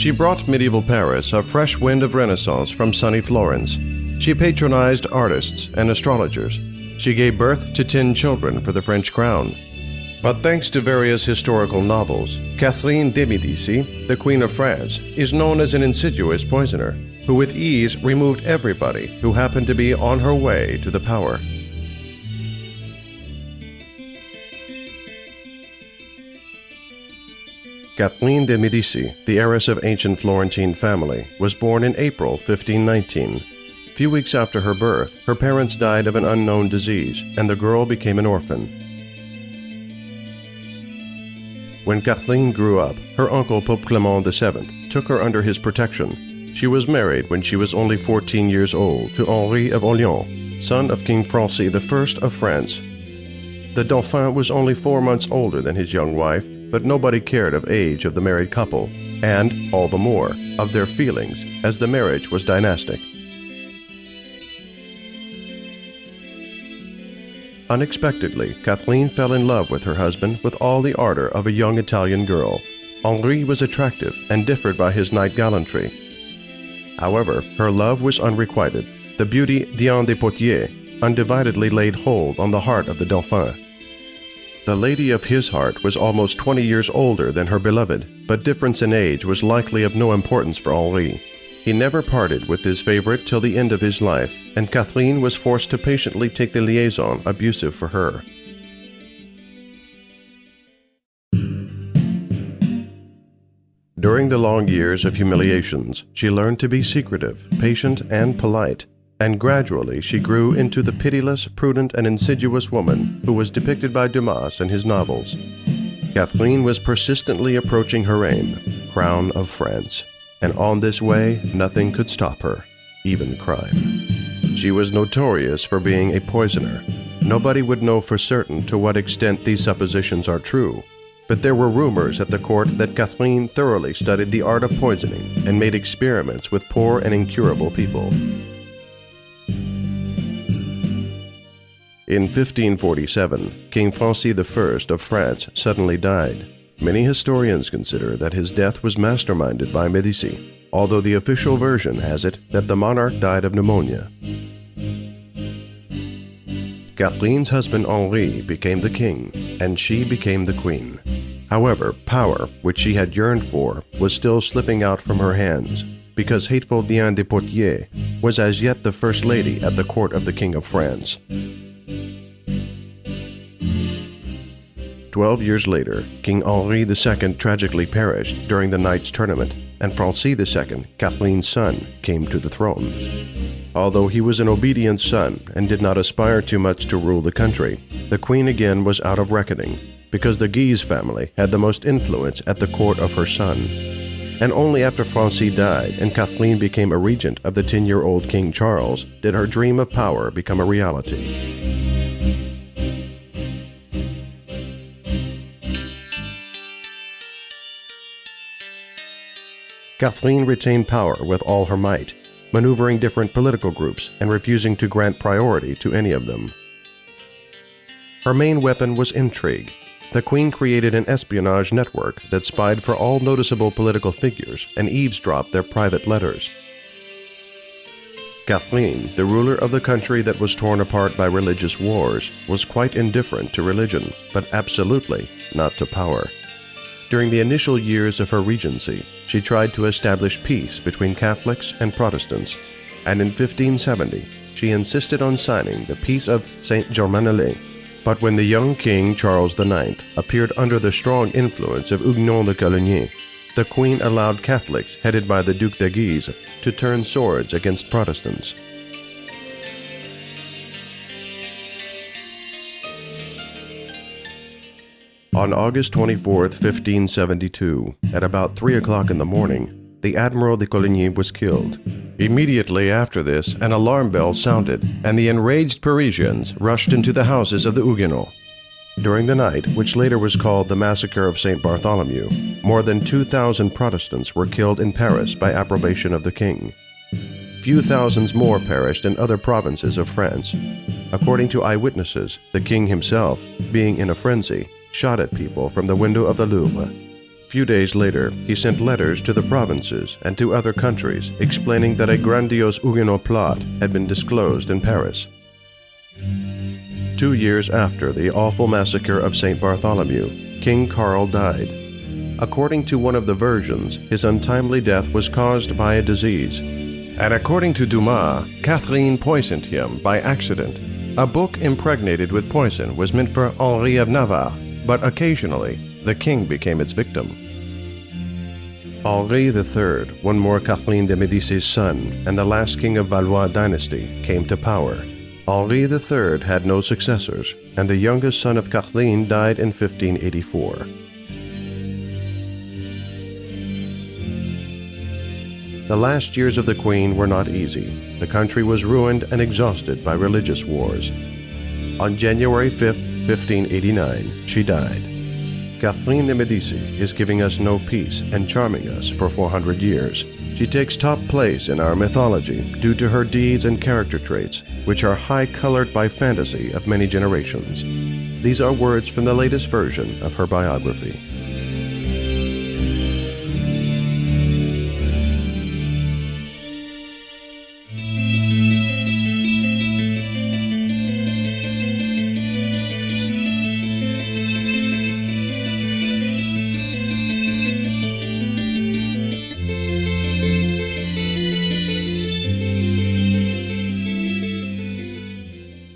She brought medieval Paris a fresh wind of Renaissance from sunny Florence. She patronized artists and astrologers. She gave birth to 10 children for the French crown. But thanks to various historical novels, Catherine de Medici, the Queen of France, is known as an insidious poisoner who with ease removed everybody who happened to be on her way to the power. Catherine de Medici, the heiress of ancient Florentine family, was born in April 1519. Few weeks after her birth, her parents died of an unknown disease, and the girl became an orphan. When Catherine grew up, her uncle Pope Clement VII took her under his protection. She was married when she was only 14 years old to Henri of Orleans, son of King Francis I of France. The Dauphin was only 4 months older than his young wife, but nobody cared of age of the married couple, and, all the more, of their feelings, as the marriage was dynastic. Unexpectedly, Catherine fell in love with her husband with all the ardor of a young Italian girl. Henri was attractive and differed by his knight gallantry. However, her love was unrequited. The beauty Diane de Poitiers undividedly laid hold on the heart of the Dauphin. The lady of his heart was almost 20 years older than her beloved, but difference in age was likely of no importance for Henri. He never parted with his favorite till the end of his life, and Catherine was forced to patiently take the liaison abusive for her. During the long years of humiliations, she learned to be secretive, patient, and polite, and gradually she grew into the pitiless, prudent, and insidious woman who was depicted by Dumas in his novels. Catherine was persistently approaching her aim, crown of France, and on this way nothing could stop her, even crime. She was notorious for being a poisoner. Nobody would know for certain to what extent these suppositions are true, but there were rumors at the court that Catherine thoroughly studied the art of poisoning and made experiments with poor and incurable people. In 1547, King Francis I of France suddenly died. Many historians consider that his death was masterminded by Medici, although the official version has it that the monarch died of pneumonia. Catherine's husband Henri became the king, and she became the queen. However, power, which she had yearned for, was still slipping out from her hands, because hateful Diane de Poitiers was as yet the first lady at the court of the King of France. 12 years later, King Henri II tragically perished during the Knights Tournament, and Francis II, Catherine's son, came to the throne. Although he was an obedient son and did not aspire too much to rule the country, the queen again was out of reckoning, because the Guise family had the most influence at the court of her son. And only after Francis died and Catherine became a regent of the 10-year-old King Charles did her dream of power become a reality. Catherine retained power with all her might, maneuvering different political groups and refusing to grant priority to any of them. Her main weapon was intrigue. The Queen created an espionage network that spied for all noticeable political figures and eavesdropped their private letters. Catherine, the ruler of the country that was torn apart by religious wars, was quite indifferent to religion, but absolutely not to power. During the initial years of her regency, she tried to establish peace between Catholics and Protestants, and in 1570, she insisted on signing the Peace of Saint-Germain-en-Laye. But when the young King Charles IX appeared under the strong influence of Huguenot de Coligny, the Queen allowed Catholics headed by the Duc de Guise to turn swords against Protestants. On August 24, 1572, at about 3 o'clock in the morning, the Admiral de Coligny was killed. Immediately after this, an alarm bell sounded, and the enraged Parisians rushed into the houses of the Huguenots. During the night, which later was called the Massacre of St. Bartholomew, more than 2,000 Protestants were killed in Paris by approbation of the king. Few thousands more perished in other provinces of France. According to eyewitnesses, the king himself, being in a frenzy, shot at people from the window of the Louvre. Few days later, he sent letters to the provinces and to other countries explaining that a grandiose Huguenot plot had been disclosed in Paris. 2 years after the awful massacre of St. Bartholomew, King Karl died. According to one of the versions, his untimely death was caused by a disease. And according to Dumas, Catherine poisoned him by accident. A book impregnated with poison was meant for Henri of Navarre, but occasionally the king became its victim. Henri III, one more Catherine de Medici's son and the last king of Valois dynasty, came to power. Henri III had no successors, and the youngest son of Catherine died in 1584. The last years of the Queen were not easy. The country was ruined and exhausted by religious wars. On January 5, 1589, she died. Catherine de Medici is giving us no peace and charming us for 400 years. She takes top place in our mythology due to her deeds and character traits, which are high-colored by fantasy of many generations. These are words from the latest version of her biography.